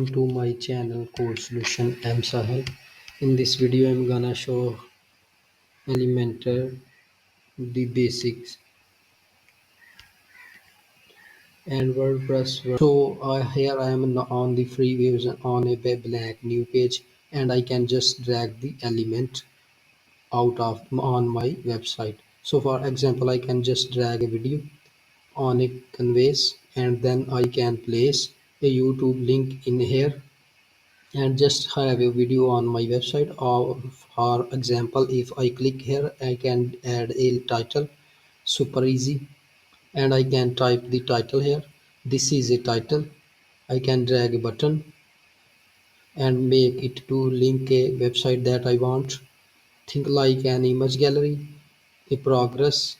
welcome to my channel Code Solution. I'm Sahil. In this video I'm gonna show Elementor the basics and WordPress. So here I am on the free version on a blank new page, and I can just drag the element out of on my website. So for example, I can just drag a video on a canvas, and then I can place a YouTube link in here and just have a video on my website. Or for example, if I click here, I can add a title. Super easy. And I can type the title here. This is a title. I can drag a button and make it to link a website that I want. Think like an image gallery, a progress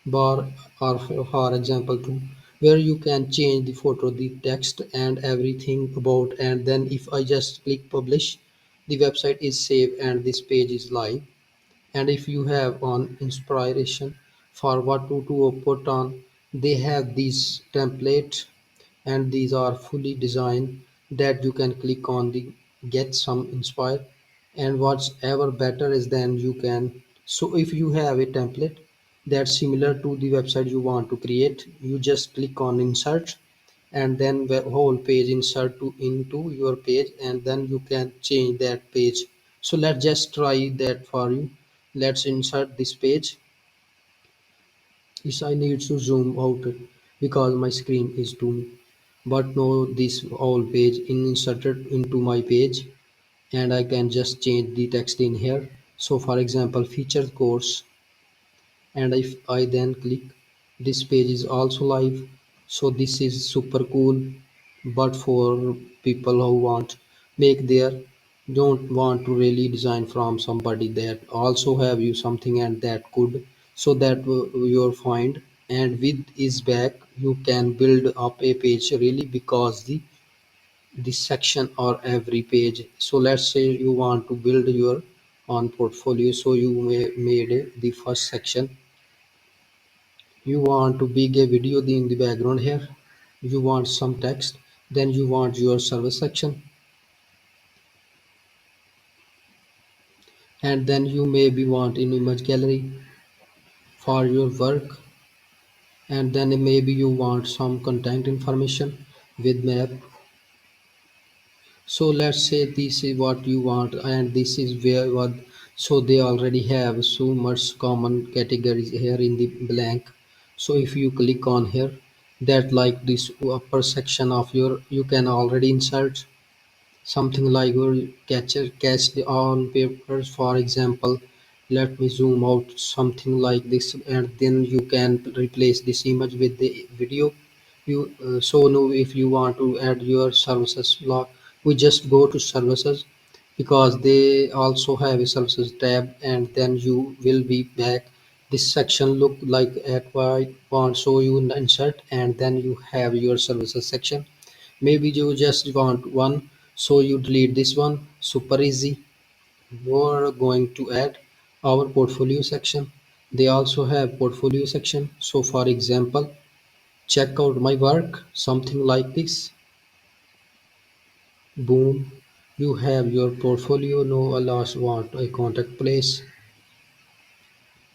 bar, or for example too, where you can change the photo, the text, and everything about. And then if I just click publish, the website is saved and this page is live. And if you have on inspiration for what to put on, they have these template, and these are fully designed that you can click on the get some inspire. And what's ever better is then you can, so if you have a template that's similar to the website you want to create, you just click on insert, and then the whole page insert to into your page, and then you can change that page. So let's just try that for you. Let's insert this page. Yes, I need to zoom out because my screen is too. But now this whole page inserted into my page, and I can just change the text in here. So for example, featured course, and if I then click, this page is also live. So this is super cool. But for people who want make their don't want to really design from somebody that also have you something and that could, so that you'll find. And with is back, you can build up a page really, because the section or every page. So let's say you want to build your on portfolio, so you made the first section. You want to big a video in the background here, you want some text, then you want your service section, and then you maybe want an image gallery for your work, and then maybe you want some content information with map. So let's say this is what you want, and this is where what. So they already have so much common categories here in the blank. So if you click on here, that like this upper section of your, you can already insert something like your catch the on papers. For example, let me zoom out something like this, and then you can replace this image with the video. You so now if you want to add your services block, we just go to services, because they also have a services tab, and then you will be back. This section look like at white font, so you insert, and then you have your services section. Maybe you just want one, so you delete this one. Super easy. We're going to add our portfolio section. They also have portfolio section. So for example, check out my work, something like this. Boom. You have your portfolio. No, alas, want a contact place.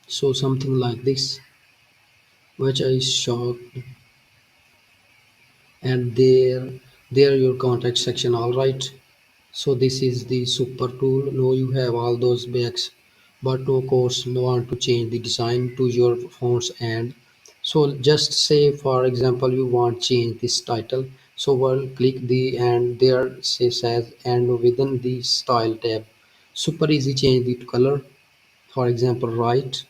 So something like this, which I showed, and there your contact section. All right. So this is the super tool. Now you have all those bags, but of course you want to change the design to your fonts. And so just say for example you want change this title. So we'll click the, and there says as, and within the style tab, super easy change the color. For example, right,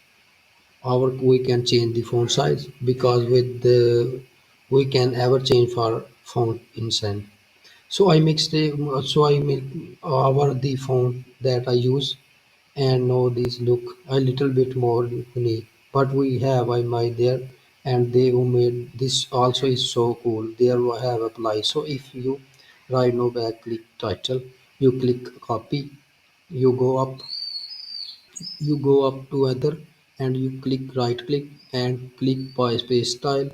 our we can change the font size, because with the we can ever change for font inside. So I mixed it, so I make our the font that I use, and now these look a little bit more unique. But we have I my there, and they who made this also is so cool. There we have apply. So if you right now back click title, you click copy, you go up to other, and you click right click and click paste style,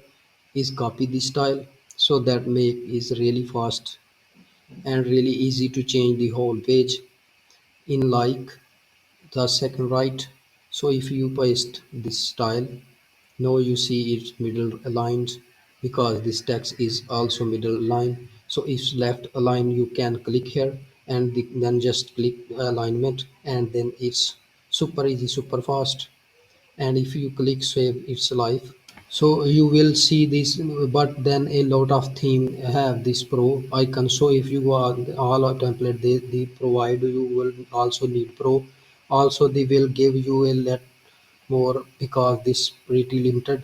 is copy the style. So that make is really fast. and really easy to change the whole page in like the second right. So if you paste this style, now you see it's middle aligned because this text is also middle aligned. So if left aligned, you can click here and then just click alignment, and then it's super easy, super fast. And if you click save, it's live. So you will see this, but then a lot of theme have this pro icon. So if you want all our template they provide, you will also need pro. Also they will give you a lot more because this pretty limited.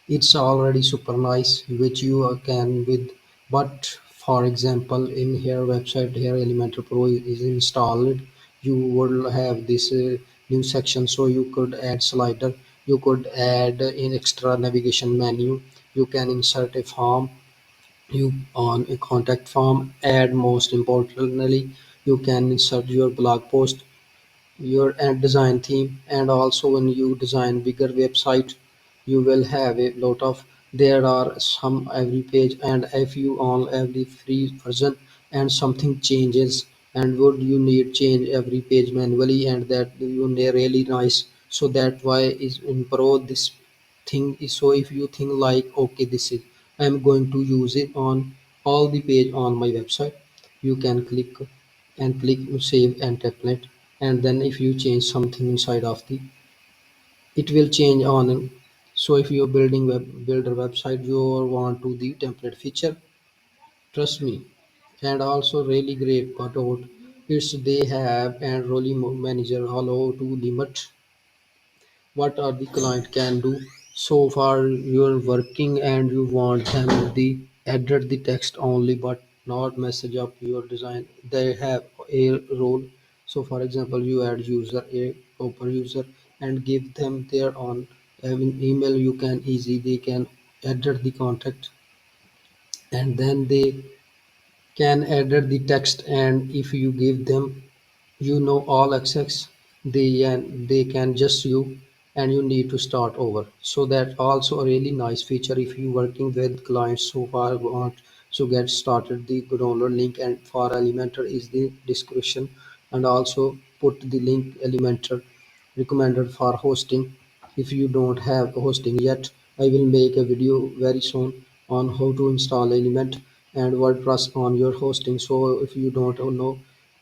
It's already super nice which you can with. But for example, in here website here Elementor Pro is installed, you will have this new section. So you could add slider, you could add in extra navigation menu, you can insert a form, you on a contact form, add most importantly you can insert your blog post, your and design theme. And also when you design bigger website, you will have a lot of, there are some every page, and if you on every free version and something changes and would you need change every page manually, and that you need really nice. So that why is in pro this thing is. So if you think like okay this is, I'm going to use it on all the page on my website, you can click save and template. And then if you change something inside of the, it will change on. So if you're building builder website, you want to the template feature, trust me. And also really great part out is they have and role manager allow to limit what are the client can do. So far you're working and you want them the edit the text only but not message up your design, they have a role. So for example, you add user a open user and give them their own email, you can easy they can edit the contact, and then they can edit the text. And if you give them, all access, they can just you, and you need to start over. So that also a really nice feature if you working with clients so far want to get started. The download link and for Elementor is the description, and also put the link Elementor recommended for hosting. If you don't have hosting yet, I will make a video very soon on how to install Element and WordPress on your hosting. So if you don't know,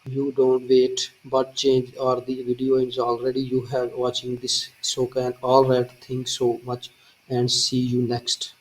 you don't wait but change, or the video is already you have watching this. So can all right, thanks so much and see you next.